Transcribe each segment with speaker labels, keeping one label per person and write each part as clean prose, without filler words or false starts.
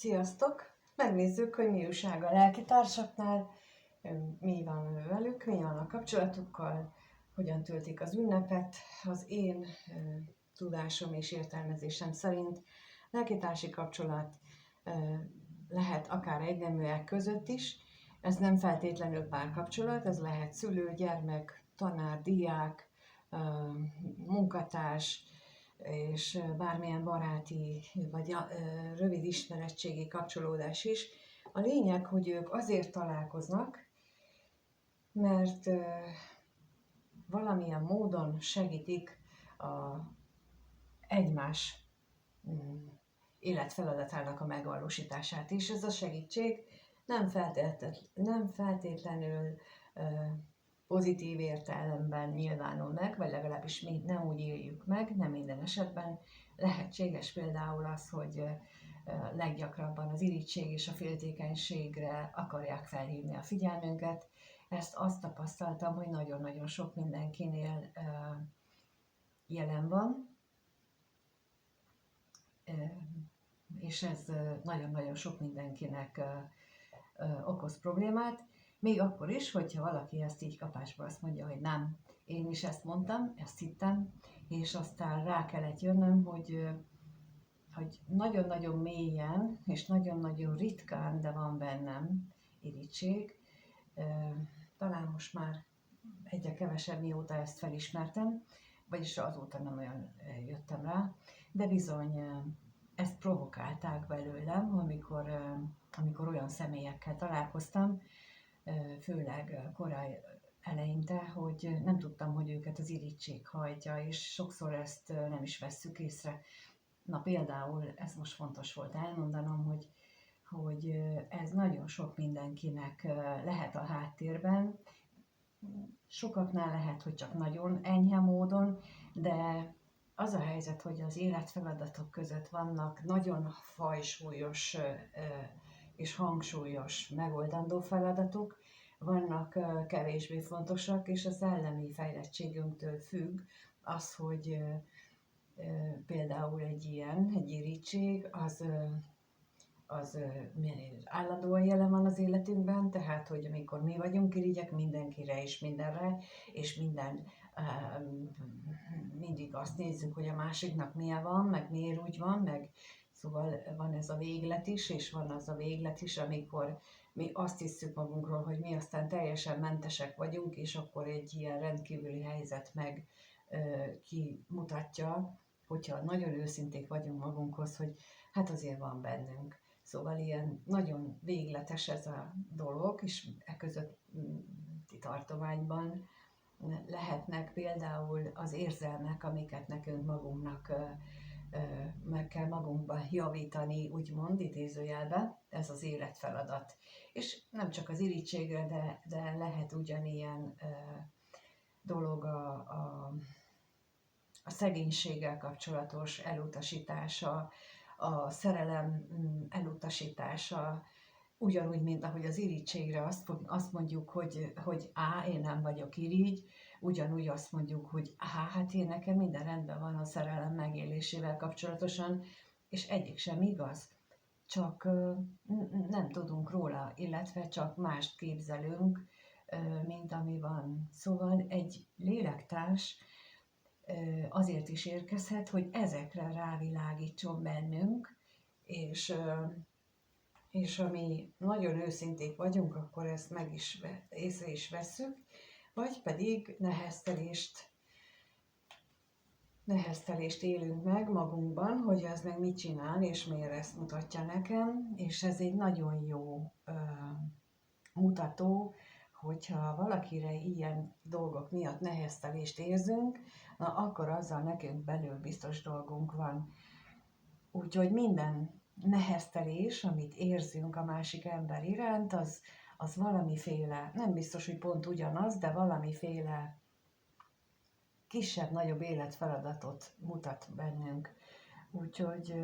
Speaker 1: Sziasztok! Megnézzük, hogy mi újság a lelkitársaknál, mi van velük, mi van a kapcsolatukkal, hogyan töltik az ünnepet. Az én tudásom és értelmezésem szerint lelkitársi kapcsolat lehet akár egyneműek között is. Ez nem feltétlenül párkapcsolat, ez lehet szülő, gyermek, tanár, diák, munkatárs, és bármilyen baráti vagy rövid ismerettségi kapcsolódás is. A lényeg, hogy ők azért találkoznak, mert valamilyen módon segítik egymás életfeladatának a megvalósítását is. Ez a segítség nem feltétlenül pozitív értelemben nyilvánul meg, vagy legalábbis mi nem úgy éljük meg, nem minden esetben. Lehetséges például az, hogy leggyakrabban az irigység és a féltékenységre akarják felhívni a figyelmünket. Ezt azt tapasztaltam, hogy nagyon-nagyon sok mindenkinél jelen van, és ez nagyon-nagyon sok mindenkinek okoz problémát. Még akkor is, hogyha valaki ezt így kapásba azt mondja, hogy nem, én is ezt mondtam, ezt hittem, és aztán rá kellett jönnöm, hogy nagyon-nagyon mélyen, és nagyon-nagyon ritkán, de van bennem irigység. Talán most már egyre kevesebb, mióta ezt felismertem, vagyis azóta nem olyan jöttem rá, de bizony ezt provokálták belőlem, amikor olyan személyekkel találkoztam, főleg korai eleinte, hogy nem tudtam, hogy őket az irigység hajtja, és sokszor ezt nem is vesszük észre. Na például, ez most fontos volt elmondanom, hogy ez nagyon sok mindenkinek lehet a háttérben, sokaknál lehet, hogy csak nagyon enyhe módon, de az a helyzet, hogy az életfeladatok között vannak nagyon fajsúlyos és hangsúlyos megoldandó feladatok, vannak kevésbé fontosak, és a szellemi fejlettségünktől függ az, hogy például egy irigység, az állandóan jelen van az életünkben, tehát, hogy amikor mi vagyunk irigyek, mindenkire és mindenre, és mindig azt nézzük, hogy a másiknak milyen van, meg miért úgy van, meg szóval van ez a véglet is, és van az a véglet is, amikor mi azt hiszük magunkról, hogy mi aztán teljesen mentesek vagyunk, és akkor egy ilyen rendkívüli helyzet meg kimutatja, hogyha nagyon őszinték vagyunk magunkhoz, hogy hát azért van bennünk. Szóval ilyen nagyon végletes ez a dolog, és közötti tartományban lehetnek például az érzelmek, amiket nekünk magunknak meg kell magunkban javítani, úgymond idézőjelben, ez az életfeladat. És nem csak az irítségre, de lehet ugyanilyen dolog a szegénységgel kapcsolatos elutasítása, a szerelem elutasítása, ugyanúgy, mint ahogy az irítségre azt mondjuk, hogy én nem vagyok irigy, ugyanúgy azt mondjuk, hogy hát én nekem minden rendben van a szerelem megélésével kapcsolatosan, és egyik sem igaz, csak nem tudunk róla, illetve csak mást képzelünk, mint ami van. Szóval egy lélektárs azért is érkezhet, hogy ezekre rávilágítson bennünk, és ami nagyon őszinték vagyunk, akkor ezt észre is vesszük, vagy pedig neheztelést élünk meg magunkban, hogy ez meg mit csinál, és miért ezt mutatja nekem, és ez egy nagyon jó mutató, hogyha valakire ilyen dolgok miatt neheztelést érzünk, na akkor azzal nekünk belül biztos dolgunk van. Úgyhogy minden neheztelés, amit érzünk a másik ember iránt, az valamiféle, nem biztos, hogy pont ugyanaz, de valamiféle kisebb-nagyobb életfeladatot mutat bennünk. Úgyhogy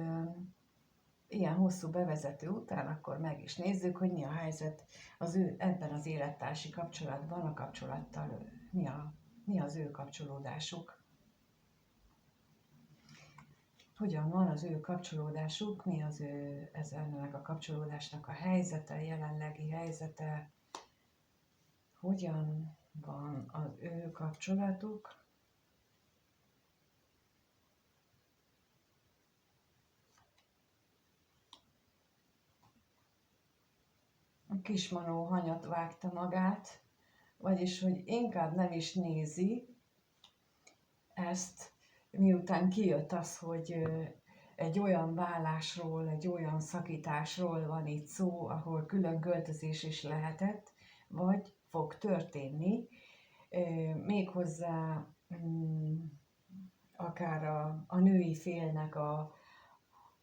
Speaker 1: ilyen hosszú bevezető után akkor meg is nézzük, hogy mi a helyzet ebben az élettársi kapcsolatban, a kapcsolattal, mi az ő kapcsolódásuk. hogyan van az ő kapcsolódásuk, mi az ő ennek a kapcsolódásnak a helyzete, jelenlegi helyzete, hogyan van az ő kapcsolatuk. A kismanó hanyat vágta magát, vagyis, hogy inkább nem is nézi ezt, miután kijött az, hogy egy olyan vállásról, egy olyan szakításról van itt szó, ahol külön költözés is lehetett, vagy fog történni, méghozzá akár a női félnek,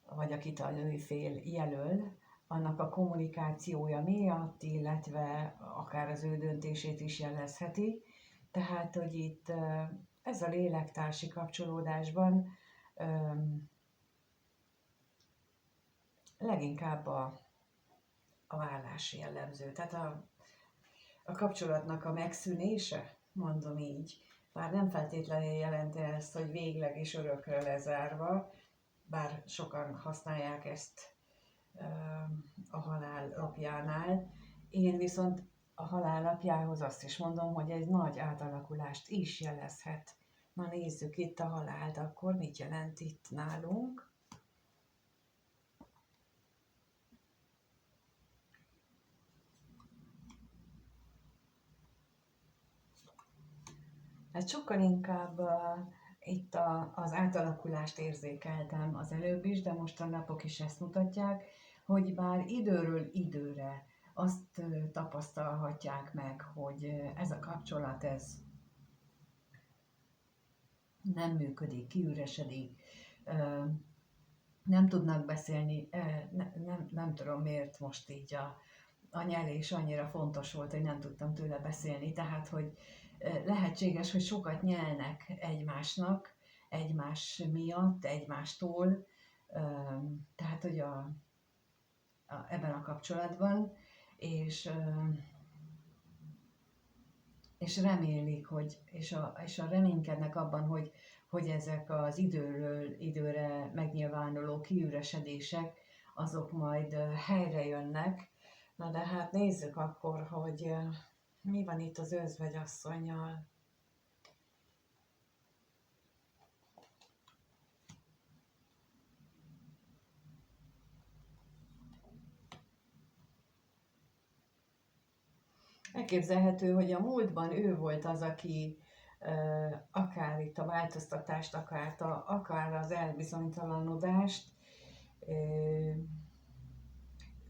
Speaker 1: vagy akit a női fél jelöl, annak a kommunikációja miatt, illetve akár az ő döntését is jelezheti. Tehát, hogy itt ez a lélektársi kapcsolódásban leginkább a vállás jellemző. Tehát a kapcsolatnak a megszűnése, mondom így, már nem feltétlenül jelenti ezt, hogy végleg és örökre lezárva, bár sokan használják ezt a halál napjánál. Én viszont a halál napjához azt is mondom, hogy egy nagy átalakulást is jelezhet. Na nézzük itt a halált, akkor mit jelent itt nálunk? Hát sokkal inkább itt az átalakulást érzékeltem az előbb is, de most a napok is ezt mutatják, hogy bár időről időre azt tapasztalhatják meg, hogy ez a kapcsolat, ez nem működik, kiüresedik, nem tudnak beszélni, nem tudom miért most így a nyelés annyira fontos volt, hogy nem tudtam tőle beszélni, tehát hogy lehetséges, hogy sokat nyelnek egymásnak, egymás miatt, egymástól, tehát hogy ebben a kapcsolatban, és remélik, és a reménykednek abban, hogy ezek az időről időre megnyilvánuló kiüresedések, azok majd helyre jönnek. Na de hát nézzük akkor, hogy mi van itt az özvegyasszonnyal. Elképzelhető, hogy a múltban ő volt az, aki akár itt a változtatást akarta, akár az elbizonytalanodást,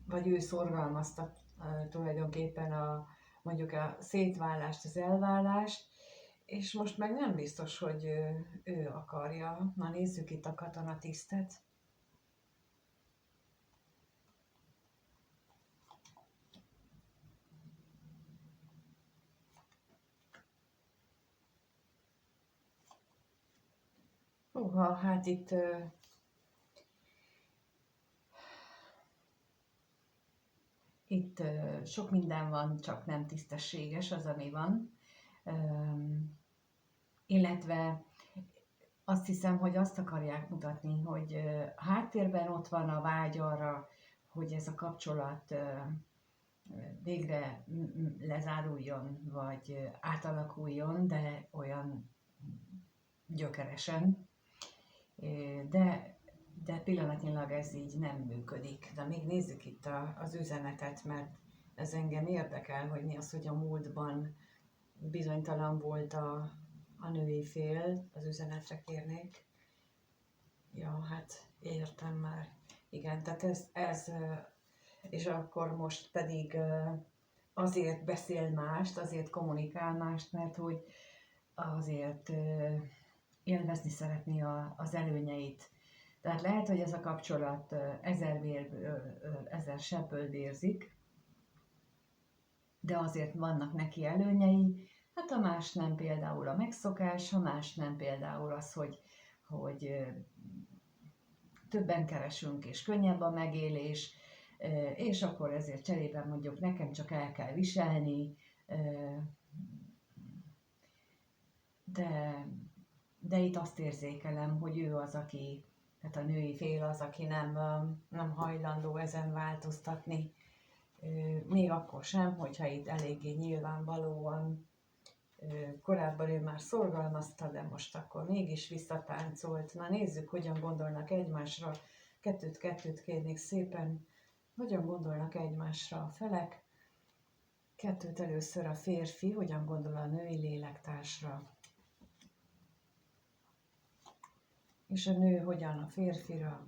Speaker 1: vagy ő szorgalmazta tulajdonképpen mondjuk a szétválást, az elválást, és most meg nem biztos, hogy ő akarja. Na nézzük itt a katonatisztet. Hát itt sok minden van, csak nem tisztességes az, ami van. Illetve azt hiszem, hogy azt akarják mutatni, hogy a háttérben ott van a vágy arra, hogy ez a kapcsolat végre lezáruljon, vagy átalakuljon, de olyan gyökeresen. De pillanatnyilag ez így nem működik. De még nézzük itt az üzenetet, mert ez engem érdekel, hogy mi az, hogy a múltban bizonytalan volt a női fél, az üzenetre kérnék. Ja, hát értem már. Igen, tehát ez és akkor most pedig azért beszél mást, azért kommunikál mást, mert hogy azért élvezni szeretné az előnyeit. Tehát lehet, hogy ez a kapcsolat ezer sebből vérzik, de azért vannak neki előnyei. Hát a más nem például a megszokás, a más nem például az, hogy többen keresünk és könnyebb a megélés, és akkor ezért cserében mondjuk nekem csak el kell viselni, de itt azt érzékelem, hogy ő az, aki Tehát a női fél az, aki nem hajlandó ezen változtatni, még akkor sem, hogyha itt eléggé nyilvánvalóan korábban ő már szorgalmazta, de most akkor mégis visszatáncolt. Na nézzük, hogyan gondolnak egymásra. Kettőt kérnék szépen. Hogyan gondolnak egymásra a felek? Kettőt először a férfi, hogyan gondol a női lélektársra. És a nő hogyan a férfira.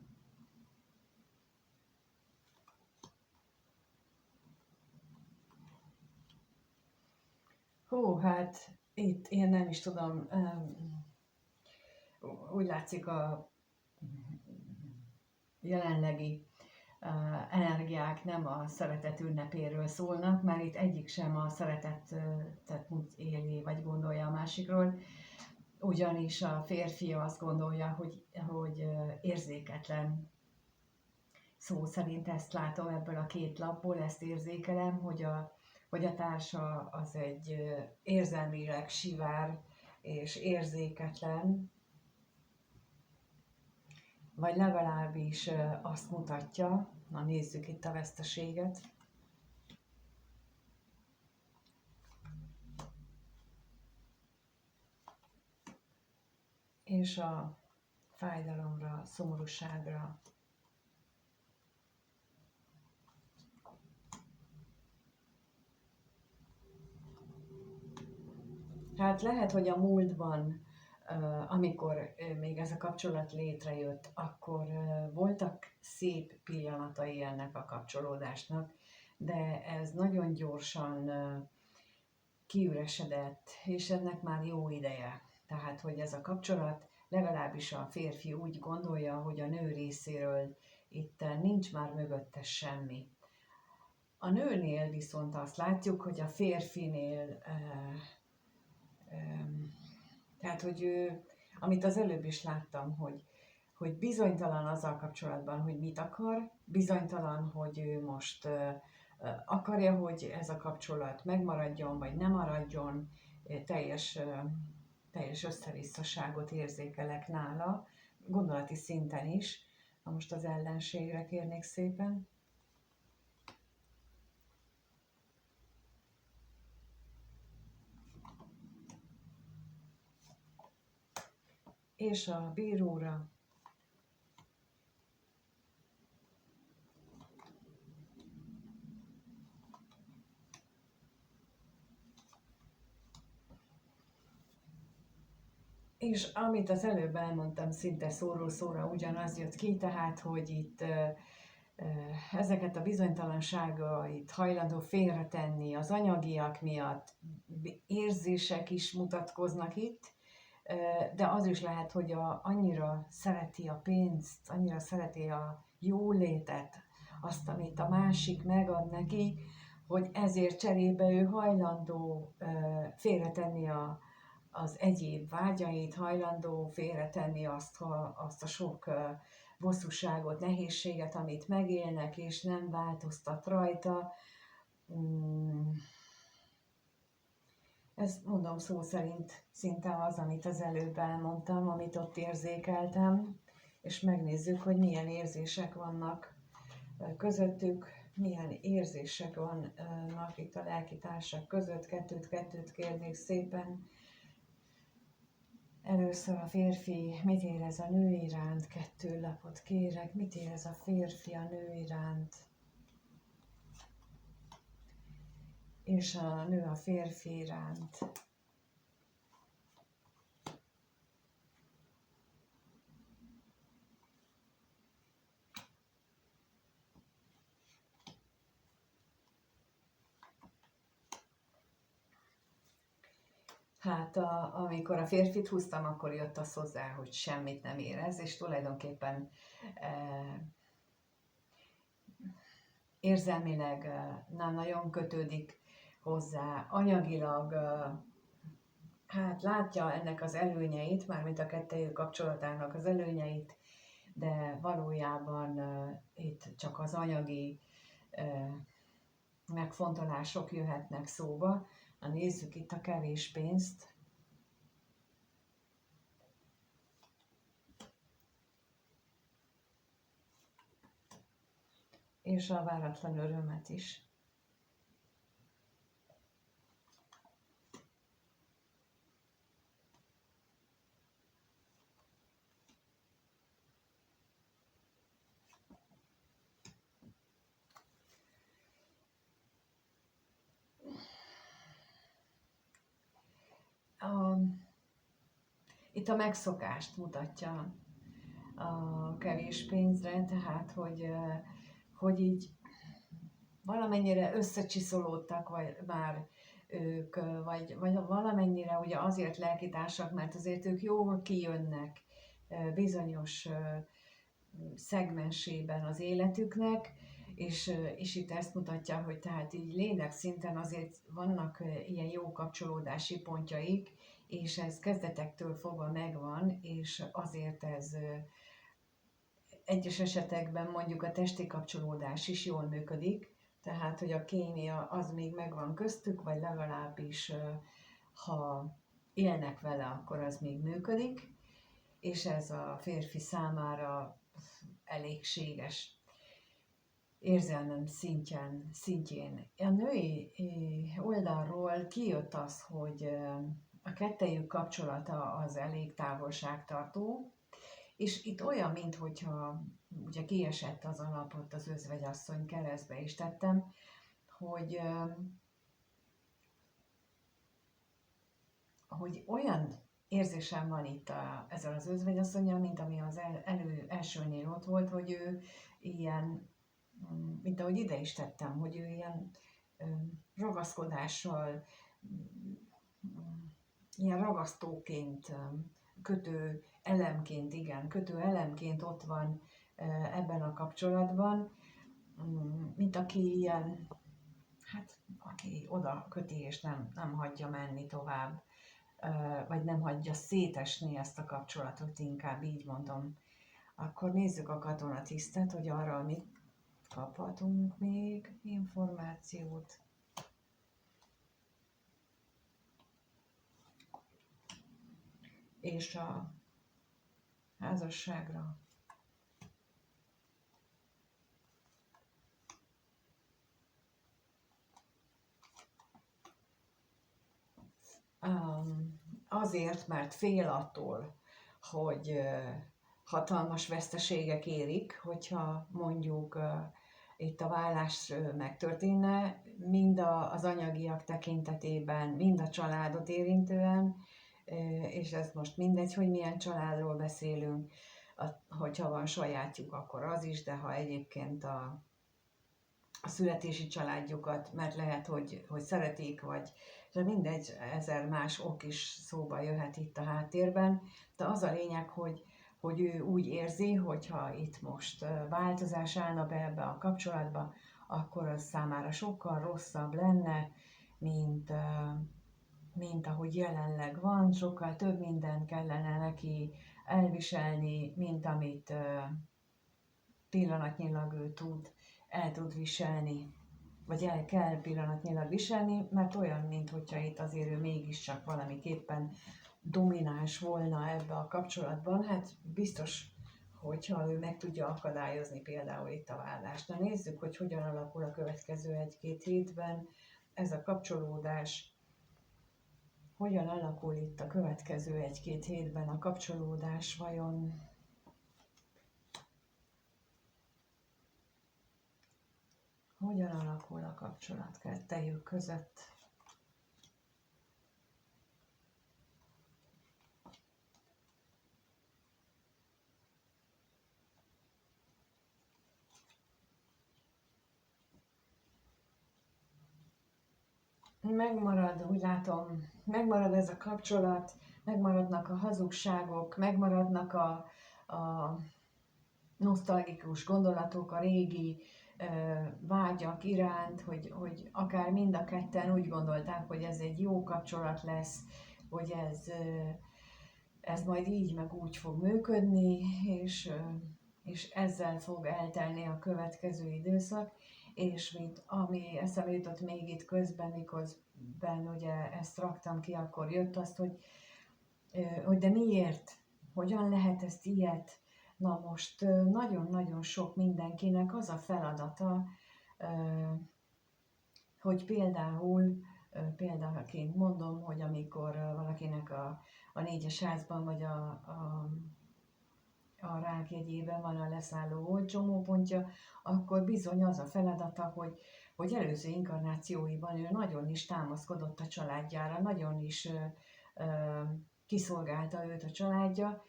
Speaker 1: Hú, hát itt én nem is tudom, úgy látszik a jelenlegi energiák nem a szeretet ünnepéről szólnak, mert itt egyik sem a szeretetet éli vagy gondolja a másikról, ugyanis a férfi azt gondolja, hogy érzéketlen. Szó szerint ezt látom ebből a két lapból, ezt érzékelem, hogy a társa az egy érzelmileg sivár és érzéketlen, vagy legalábbis azt mutatja, na nézzük itt a veszteséget. És a fájdalomra, szomorúságra. Hát lehet, hogy a múltban, amikor még ez a kapcsolat létrejött, akkor voltak szép pillanatai ennek a kapcsolódásnak, de ez nagyon gyorsan kiüresedett, és ennek már jó ideje. Tehát, hogy ez a kapcsolat, legalábbis a férfi úgy gondolja, hogy a nő részéről itt nincs már mögötte semmi. A nőnél viszont azt látjuk, hogy a férfinél tehát, hogy ő, amit az előbb is láttam, hogy bizonytalan azzal kapcsolatban, hogy mit akar, bizonytalan, hogy ő most akarja, hogy ez a kapcsolat megmaradjon, vagy nem maradjon, teljes összevisszaságot érzékelek nála, gondolati szinten is. Na most az ellenségre kérnék szépen. És a bíróra. És amit az előbb elmondtam, szinte szóról szóra ugyanaz jött ki, tehát, hogy itt ezeket a bizonytalanságait hajlandó félretenni az anyagiak miatt, érzések is mutatkoznak itt, de az is lehet, hogy annyira szereti a pénzt, annyira szereti a jólétet, azt, amit a másik megad neki, hogy ezért cserébe ő hajlandó félretenni az egyéb vágyait, hajlandó félretenni azt a sok bosszúságot, nehézséget, amit megélnek, és nem változtat rajta. Ez mondom szó szerint szinte az, amit az előbb elmondtam, amit ott érzékeltem, és megnézzük, hogy milyen érzések vannak közöttük, milyen érzések vannak itt a lelkitársak között. Kettőt kérnék szépen. Először a férfi mit érez a nő iránt, 2 lapot kérek, mit érez a férfi a nő iránt, és a nő a férfi iránt. Hát amikor a férfit húztam, akkor jött az hozzá, hogy semmit nem érez, és tulajdonképpen érzelmileg nem nagyon kötődik hozzá, anyagilag hát látja ennek az előnyeit, mármint a kettejük kapcsolatának az előnyeit, de valójában itt csak az anyagi megfontolások jöhetnek szóba. Na nézzük itt a kevés pénzt. és a váratlan örömet is. Itt a megszokást mutatja a kevés pénzre, tehát hogy így valamennyire összecsiszolódtak, vagy már ők, vagy valamennyire ugye azért lelkitársak, mert azért ők jól kijönnek bizonyos szegmensében az életüknek, és itt ezt mutatja, hogy tehát így lélekszinten azért vannak ilyen jó kapcsolódási pontjaik, és ez kezdetektől fogva megvan, és azért ez egyes esetekben mondjuk a testi kapcsolódás is jól működik, tehát hogy a kémia az még megvan köztük, vagy legalábbis ha élnek vele, akkor az még működik, és ez a férfi számára elégséges érzelmem szintjén. A női oldalról kijött az, hogy a kettejük kapcsolata az elég távolságtartó, és itt olyan, minthogyha ugye kiesett az alapot az özvegyasszony, keresztbe is tettem, hogy olyan érzésem van itt ezzel az özvegyasszonnyal, mint ami az elsőnél ott volt, hogy ő ilyen, mint ahogy ide is tettem, hogy ő ilyen ragaszkodással, ilyen ragasztóként, kötő elemként ott van ebben a kapcsolatban, mint aki ilyen, hát aki oda köti és nem hagyja menni tovább, vagy nem hagyja szétesni ezt a kapcsolatot, inkább így mondom. Akkor nézzük a katonatisztet, hogy arra mit kaphatunk még információt. És a házasságra. Azért, mert fél attól, hogy hatalmas veszteségek érik, hogyha mondjuk itt a vállás megtörténne, mind az anyagiak tekintetében, mind a családot érintően, és ez most mindegy, hogy milyen családról beszélünk, hogyha van sajátjuk, akkor az is, de ha egyébként a születési családjukat, mert lehet, hogy szeretik, vagy de mindegy, ezer más ok is szóba jöhet itt a háttérben, de az a lényeg, hogy ő úgy érzi, hogyha itt most változás állna be ebbe a kapcsolatba, akkor az számára sokkal rosszabb lenne, mint ahogy jelenleg van, sokkal több mindent kellene neki elviselni, mint amit pillanatnyilag ő el tud viselni, vagy el kell pillanatnyilag viselni, mert olyan, mintha itt azért ő mégiscsak valamiképpen domináns volna ebbe a kapcsolatban, hát biztos, hogyha ő meg tudja akadályozni például itt a vállást. Na nézzük, hogy hogyan alakul a következő 1-2 hétben ez a kapcsolódás, hogyan alakul itt a következő 1-2 hétben a kapcsolódás, vajon hogyan alakul a kapcsolat kettejük között. Megmarad, úgy látom, megmarad ez a kapcsolat, megmaradnak a hazugságok, megmaradnak a nosztalgikus gondolatok a régi vágyak iránt, hogy akár mind a ketten úgy gondolták, hogy ez egy jó kapcsolat lesz, hogy ez majd így meg úgy fog működni, és ezzel fog eltelni a következő időszak, és ami eszembe jutott még itt közben, miközben ugye ezt raktam ki, akkor jött azt, hogy de miért? Hogyan lehet ezt ilyet Na most nagyon-nagyon sok mindenkinek az a feladata, hogy példaként mondom, hogy amikor valakinek a négyes házban vagy a rák jegyében van a leszálló csomópontja, akkor bizony az a feladata, hogy előző inkarnációiban ő nagyon is támaszkodott a családjára, nagyon is kiszolgálta őt a családja,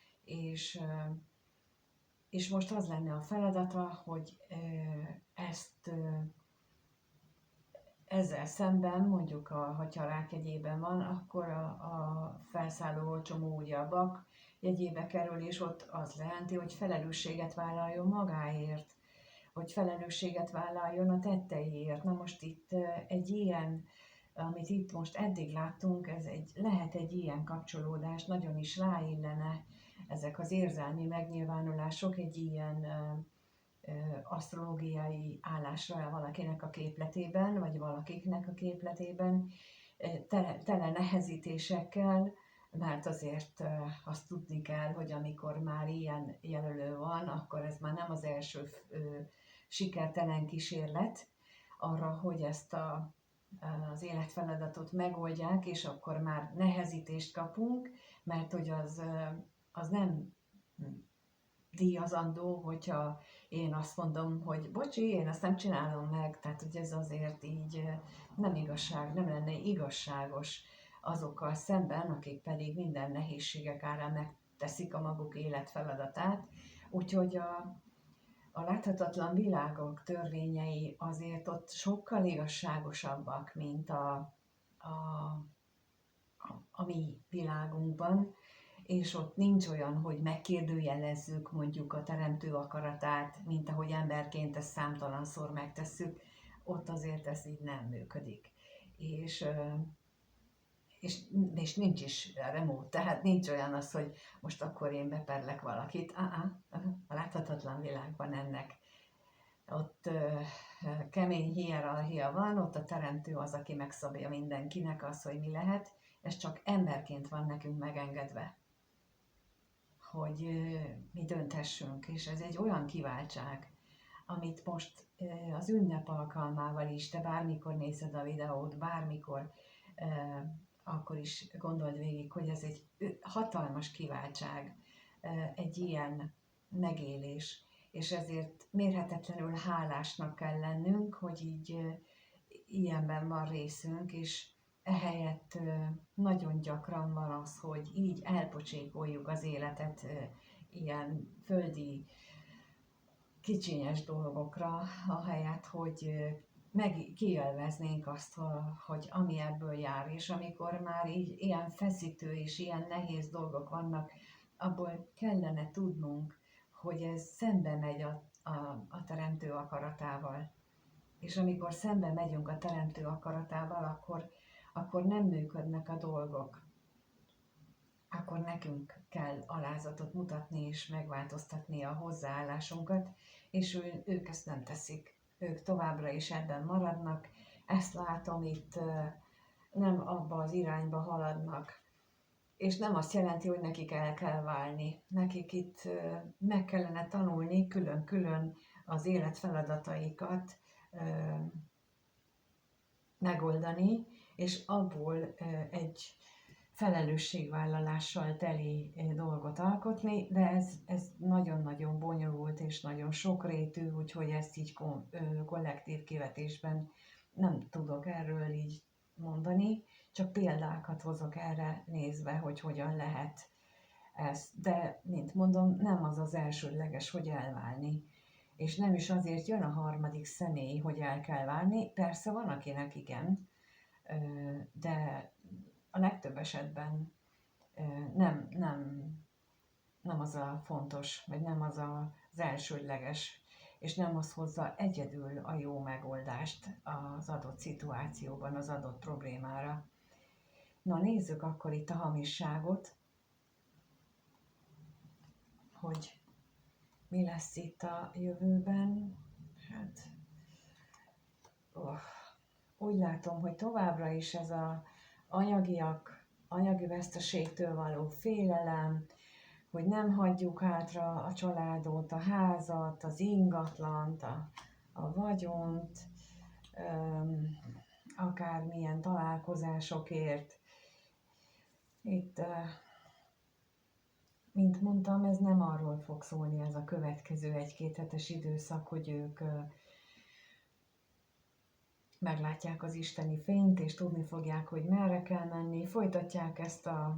Speaker 1: és most az lenne a feladata, hogy ezzel szemben, mondjuk, hogyha a rák jegyében van, akkor a felszálló csomó ugye a bak jegyébe kerül, és ott az jelenti, hogy felelősséget vállaljon magáért, hogy felelősséget vállaljon a tetteiért. Na most itt egy ilyen, amit itt most eddig láttunk, lehet egy ilyen kapcsolódás, nagyon is ráillene ezek az érzelmi megnyilvánulások egy ilyen asztrológiai állásra valakinek a képletében, vagy valakiknek a képletében, tele nehezítésekkel, mert azért azt tudni kell, hogy amikor már ilyen jelölő van, akkor ez már nem az első sikertelen kísérlet arra, hogy ezt az életfeladatot megoldják, és akkor már nehezítést kapunk, mert hogy az nem díjazandó, hogyha én azt mondom, hogy bocsi, én ezt nem csinálom meg, tehát hogy ez azért így nem lenne igazságos azokkal szemben, akik pedig minden nehézségek árán megteszik a maguk életfeladatát. Úgyhogy a láthatatlan világok törvényei azért ott sokkal igazságosabbak, mint a mi világunkban, és ott nincs olyan, hogy megkérdőjelezzük mondjuk a teremtő akaratát, mint ahogy emberként ezt számtalanszor megtesszük, ott azért ez így nem működik. És nincs is remote, tehát nincs olyan az, hogy most akkor én beperlek valakit. A láthatatlan világban ennek ott kemény hierarchia van, ott a teremtő az, aki megszabja mindenkinek az, hogy mi lehet, ez csak emberként van nekünk megengedve, hogy mi dönthessünk, és ez egy olyan kiváltság, amit most az ünnep alkalmával is, te bármikor nézed a videót, bármikor, akkor is gondold végig, hogy ez egy hatalmas kiváltság, egy ilyen megélés, és ezért mérhetetlenül hálásnak kell lennünk, hogy így ilyenben van részünk, és ehelyett nagyon gyakran van az, hogy így elpocsékoljuk az életet ilyen földi kicsinyes dolgokra, ahelyett, hogy kielveznénk azt, hogy ami ebből jár, és amikor már így ilyen feszítő és ilyen nehéz dolgok vannak, abból kellene tudnunk, hogy ez szembe megy a teremtő akaratával. És amikor szembe megyünk a teremtő akaratával, akkor nem működnek a dolgok. Akkor nekünk kell alázatot mutatni és megváltoztatni a hozzáállásunkat, és ők ezt nem teszik. Ők továbbra is ebben maradnak. Ezt látom itt, nem abba az irányba haladnak. És nem azt jelenti, hogy nekik el kell válni. Nekik itt meg kellene tanulni külön-külön az életfeladataikat megoldani, és abból egy felelősségvállalással teli dolgot alkotni, de ez nagyon-nagyon bonyolult és nagyon sokrétű, úgyhogy ezt így kollektív kivetésben nem tudok erről így mondani, csak példákat hozok erre nézve, hogy hogyan lehet ez. De, mint mondom, nem az az elsődleges, hogy elválni. És nem is azért jön a harmadik személy, hogy el kell válni, persze van, akinek igen, de a legtöbb esetben nem az a fontos, vagy nem az az elsődleges, és nem az hozza egyedül a jó megoldást az adott szituációban, az adott problémára. Na nézzük akkor itt a hamisságot, hogy mi lesz itt a jövőben. Hát, úgy látom, hogy továbbra is ez az anyagi veszteségtől való félelem, hogy nem hagyjuk hátra a családot, a házat, az ingatlant, a vagyont, akármilyen találkozásokért. Itt, mint mondtam, ez nem arról fog szólni ez a következő 1-2 hetes időszak, hogy ők meglátják az isteni fényt, és tudni fogják, hogy merre kell menni, folytatják ezt a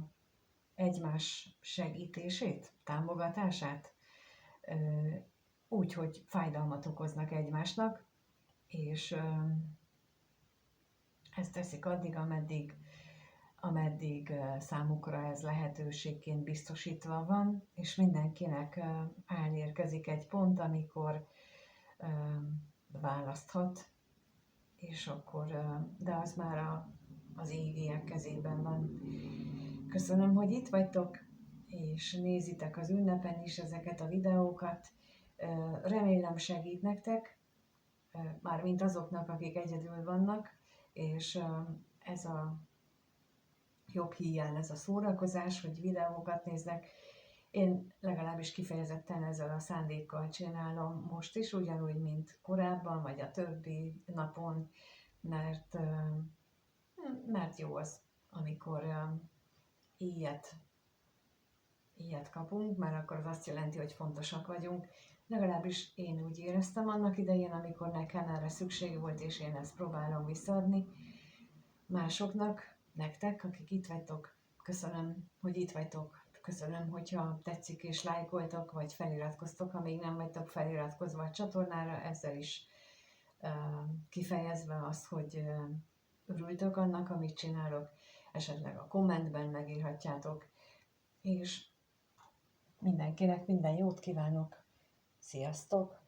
Speaker 1: egymás segítését, támogatását, úgy, hogy fájdalmat okoznak egymásnak, és ezt teszik addig, ameddig számukra ez lehetőségként biztosítva van, és mindenkinek elérkezik egy pont, amikor választhat, és akkor, de az már az égiek kezében van. Köszönöm, hogy itt vagytok, és nézitek az ünnepen is ezeket a videókat. Remélem segít nektek, mármint azoknak, akik egyedül vannak, és ez a joghíján ez a szórakozás, hogy videókat néznek. Én legalábbis kifejezetten ezzel a szándékkal csinálom most is, ugyanúgy, mint korábban, vagy a többi napon, mert jó az, amikor ilyet kapunk, mert akkor az azt jelenti, hogy fontosak vagyunk. Legalábbis én úgy éreztem annak idején, amikor nekem erre szükség volt, és én ezt próbálom visszaadni másoknak, nektek, akik itt vagytok. Köszönöm, hogy itt vagytok. Köszönöm, hogyha tetszik és lájkoltok, vagy feliratkoztok, ha még nem vagytok feliratkozva a csatornára, ezzel is kifejezve azt, hogy örültök annak, amit csinálok, esetleg a kommentben megírhatjátok, és mindenkinek minden jót kívánok. Sziasztok!